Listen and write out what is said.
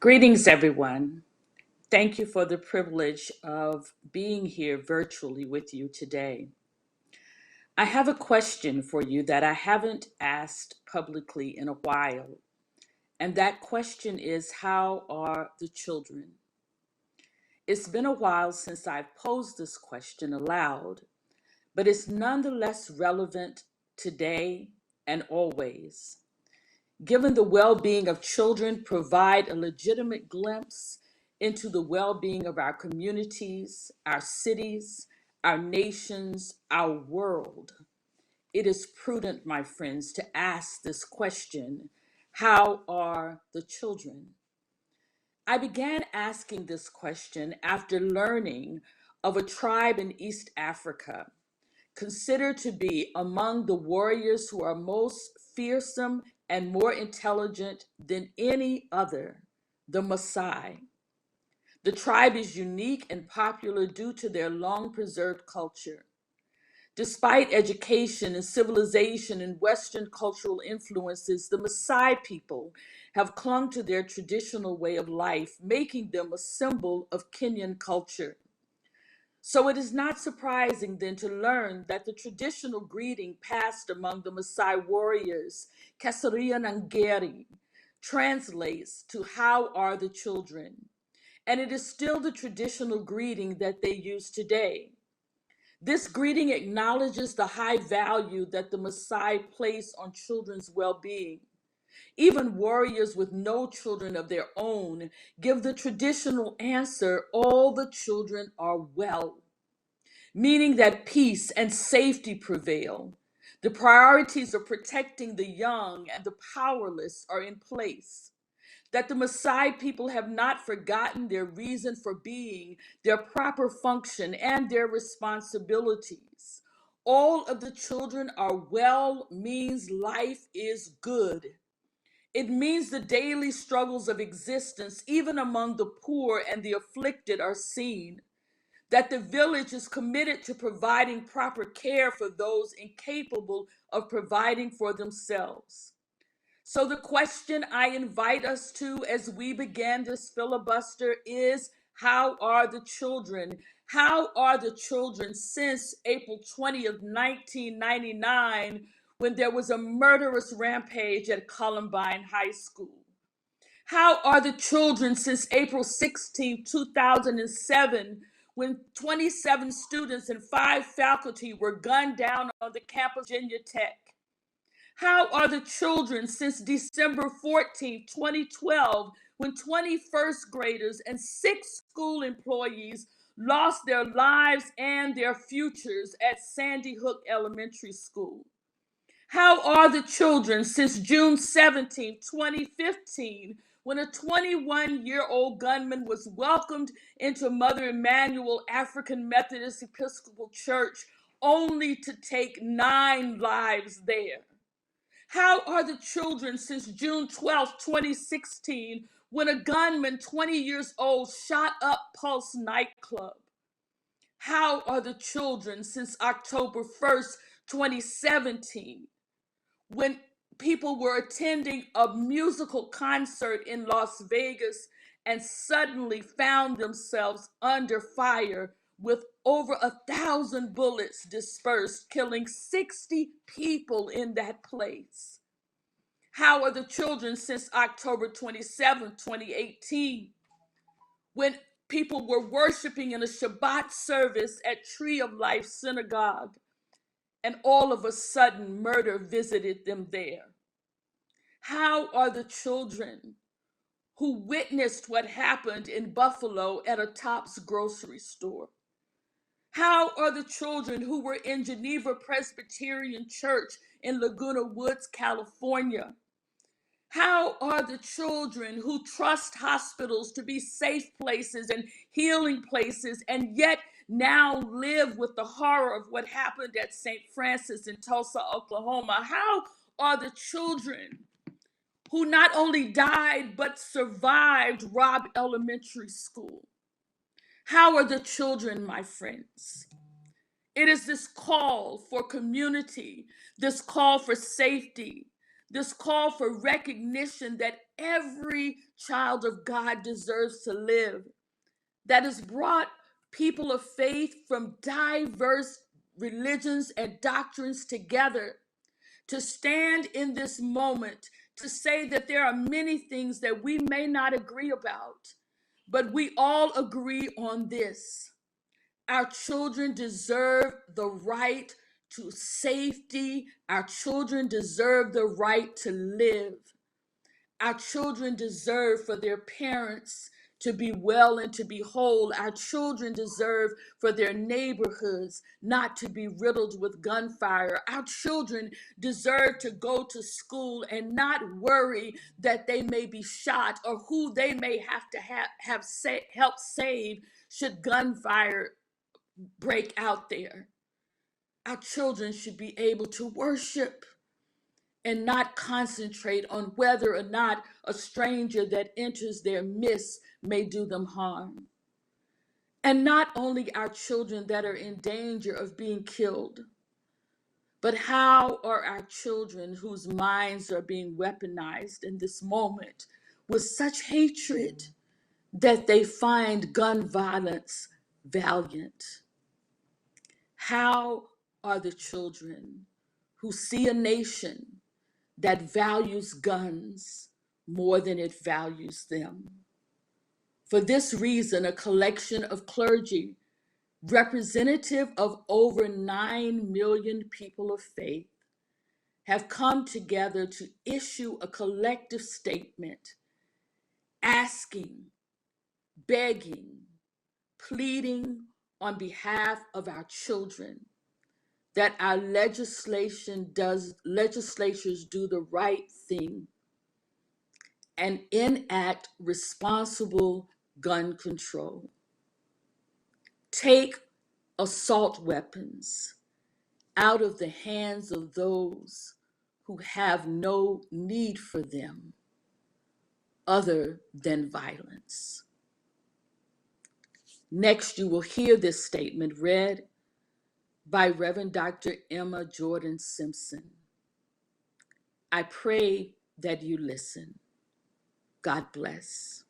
Greetings, everyone. Thank you for the privilege of being here virtually with you today. I have a question for you that I haven't asked publicly in a while, and that question is, how are the children? It's been a while since I've posed this question aloud, but it's nonetheless relevant today and always. Given the well-being of children provide a legitimate glimpse into the well-being of our communities, our cities, our nations, our world, it is prudent, my friends, to ask this question: how are the children? I began asking this question after learning of a tribe in East Africa considered to be among the warriors who are most fearsome and more intelligent than any other, the Maasai. The tribe is unique and popular due to their long preserved culture. Despite education and civilization and Western cultural influences, the Maasai people have clung to their traditional way of life, making them a symbol of Kenyan culture. So it is not surprising then to learn that the traditional greeting passed among the Maasai warriors, Kasaria Nangeri, translates to "how are the children?" And it is still the traditional greeting that they use today. This greeting acknowledges the high value that the Maasai place on children's well-being. Even warriors with no children of their own give the traditional answer, "all the children are well," meaning that peace and safety prevail. The priorities of protecting the young and the powerless are in place. That the Maasai people have not forgotten their reason for being, their proper function, and their responsibilities. All of the children are well means life is good. It means the daily struggles of existence, even among the poor and the afflicted, are seen. That the village is committed to providing proper care for those incapable of providing for themselves. So, the question I invite us to as we begin this filibuster is: how are the children? How are the children since April 20th, 1999, when there was a murderous rampage at Columbine High School? How are the children since April 16, 2007, when 27 students and 5 faculty were gunned down on the campus of Virginia Tech? How are the children since December 14, 2012, when 21st graders and 6 school employees lost their lives and their futures at Sandy Hook Elementary School? How are the children since June 17, 2015, when a 21-year-old gunman was welcomed into Mother Emanuel African Methodist Episcopal Church only to take 9 lives there? How are the children since June 12, 2016, when a gunman 20 years old shot up Pulse nightclub? How are the children since October 1st, 2017, when people were attending a musical concert in Las Vegas and suddenly found themselves under fire with over 1,000 bullets dispersed, killing 60 people in that place? How are the children since October 27, 2018, when people were worshiping in a Shabbat service at Tree of Life Synagogue, and all of a sudden murder visited them there? How are the children who witnessed what happened in Buffalo at a Tops grocery store? How are the children who were in Geneva Presbyterian Church in Laguna Woods, California? How are the children who trust hospitals to be safe places and healing places, and yet now live with the horror of what happened at St. Francis in Tulsa, Oklahoma? How are the children who not only died but survived Robb Elementary School? How are the children, my friends? It is this call for community, this call for safety, this call for recognition that every child of God deserves to live, that has brought people of faith from diverse religions and doctrines together to stand in this moment to say that there are many things that we may not agree about, but we all agree on this. Our children deserve the right to safety. Our children deserve the right to live. Our children deserve for their parents to be well and to be whole. Our children deserve for their neighborhoods not to be riddled with gunfire. Our children deserve to go to school and not worry that they may be shot or who they may have to help save should gunfire break out there. Our children should be able to worship and not concentrate on whether or not a stranger that enters their midst may do them harm. And not only our children that are in danger of being killed, but how are our children whose minds are being weaponized in this moment with such hatred that they find gun violence valiant? How are the children who see a nation that values guns more than it values them? For this reason, a collection of clergy, representative of over 9 million people of faith, have come together to issue a collective statement asking, begging, pleading on behalf of our children that our legislatures do the right thing and enact responsible gun control. Take assault weapons out of the hands of those who have no need for them other than violence. Next, you will hear this statement read by Reverend Dr. Emma Jordan Simpson. I pray that you listen. God bless.